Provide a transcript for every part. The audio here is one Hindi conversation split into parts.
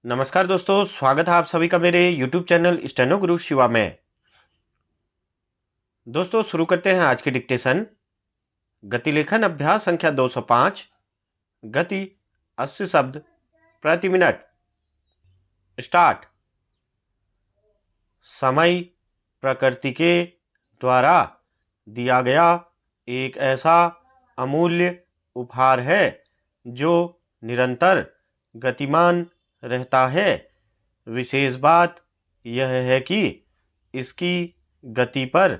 नमस्कार दोस्तों, स्वागत है आप सभी का मेरे YouTube चैनल स्टेनो गुरु शिवा में। दोस्तों शुरू करते हैं आज की डिक्टेशन। गति लेखन अभ्यास संख्या 205। गति 80 शब्द प्रति मिनट। स्टार्ट। समय प्रकृति के द्वारा दिया गया एक ऐसा अमूल्य उपहार है जो निरंतर गतिमान रहता है। विशेष बात यह है कि इसकी गति पर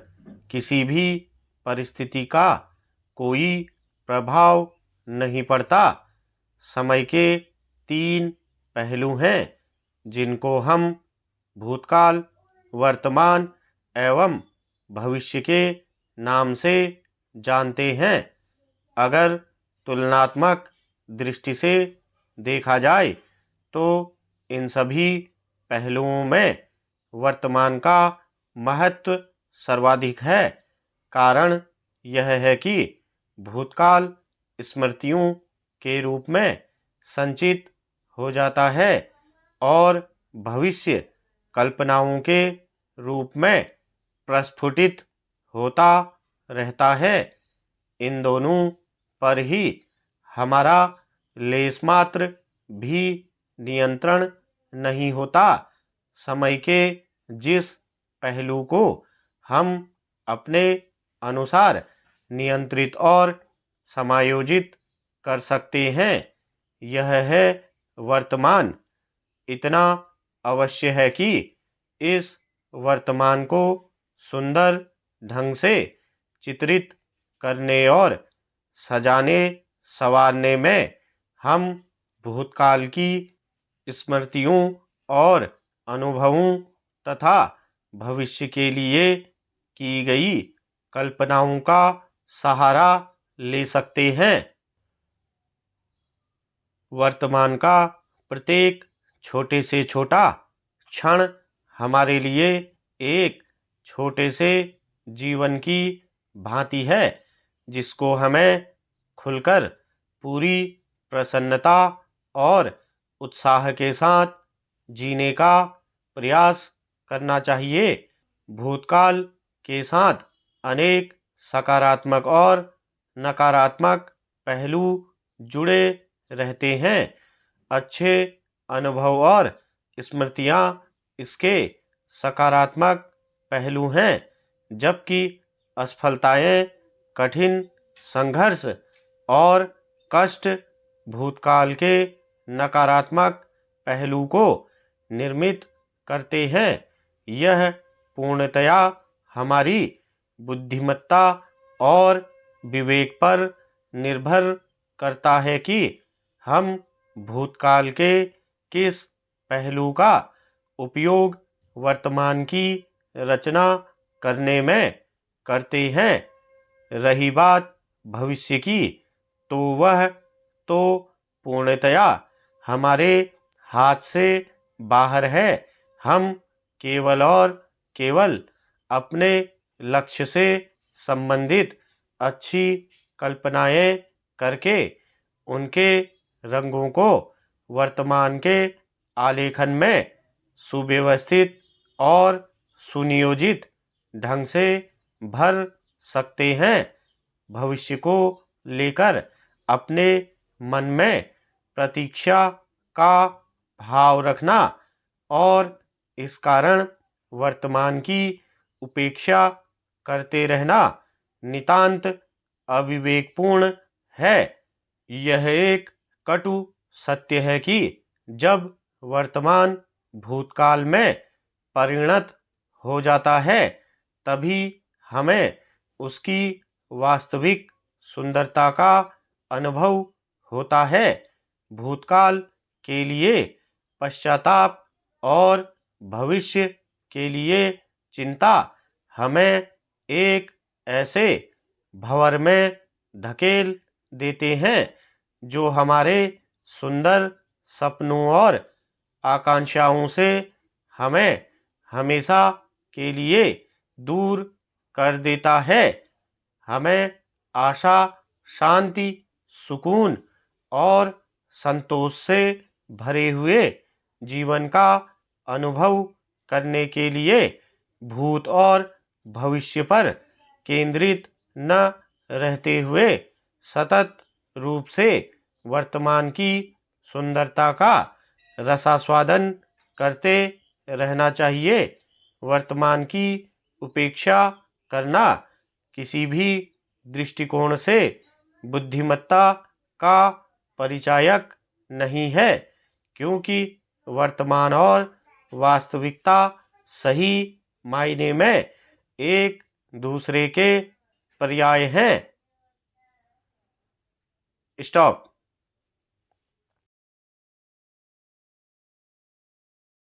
किसी भी परिस्थिति का कोई प्रभाव नहीं पड़ता। समय के 3 पहलू हैं जिनको हम भूतकाल, वर्तमान एवं भविष्य के नाम से जानते हैं। अगर तुलनात्मक दृष्टि से देखा जाए तो इन सभी पहलुओं में वर्तमान का महत्व सर्वाधिक है। कारण यह है कि भूतकाल स्मृतियों के रूप में संचित हो जाता है और भविष्य कल्पनाओं के रूप में प्रस्फुटित होता रहता है। इन दोनों पर ही हमारा लेशमात्र भी नियंत्रण नहीं होता। समय के जिस पहलू को हम अपने अनुसार नियंत्रित और समायोजित कर सकते हैं यह है वर्तमान। इतना अवश्य है कि इस वर्तमान को सुंदर ढंग से चित्रित करने और सजाने संवारने में हम भूतकाल की स्मृतियों और अनुभवों तथा भविष्य के लिए की गई कल्पनाओं का सहारा ले सकते हैं। वर्तमान का प्रत्येक छोटे से छोटा क्षण हमारे लिए एक छोटे से जीवन की भांति है जिसको हमें खुलकर पूरी प्रसन्नता और उत्साह के साथ जीने का प्रयास करना चाहिए। भूतकाल के साथ अनेक सकारात्मक और नकारात्मक पहलू जुड़े रहते हैं। अच्छे अनुभव और स्मृतियां इसके सकारात्मक पहलू हैं, जबकि असफलताएं, कठिन संघर्ष और कष्ट भूतकाल के नकारात्मक पहलू को निर्मित करते हैं। यह पूर्णतया हमारी बुद्धिमत्ता और विवेक पर निर्भर करता है कि हम भूतकाल के किस पहलू का उपयोग वर्तमान की रचना करने में करते हैं। रही बात भविष्य की, तो वह तो पूर्णतया हमारे हाथ से बाहर है। हम केवल और केवल अपने लक्ष्य से संबंधित अच्छी कल्पनाएं करके उनके रंगों को वर्तमान के आलेखन में सुव्यवस्थित और सुनियोजित ढंग से भर सकते हैं। भविष्य को लेकर अपने मन में प्रतीक्षा का भाव रखना और इस कारण वर्तमान की उपेक्षा करते रहना नितांत अविवेकपूर्ण है। यह एक कटु सत्य है कि जब वर्तमान भूतकाल में परिणत हो जाता है तभी हमें उसकी वास्तविक सुंदरता का अनुभव होता है। भूतकाल के लिए पश्चाताप और भविष्य के लिए चिंता हमें एक ऐसे भंवर में धकेल देते हैं जो हमारे सुंदर सपनों और आकांक्षाओं से हमें हमेशा के लिए दूर कर देता है। हमें आशा, शांति, सुकून और संतोष से भरे हुए जीवन का अनुभव करने के लिए भूत और भविष्य पर केंद्रित न रहते हुए सतत रूप से वर्तमान की सुंदरता का रसास्वादन करते रहना चाहिए। वर्तमान की उपेक्षा करना किसी भी दृष्टिकोण से बुद्धिमत्ता का परिचायक नहीं है, क्योंकि वर्तमान और वास्तविकता सही मायने में एक दूसरे के पर्याय हैं। स्टॉप।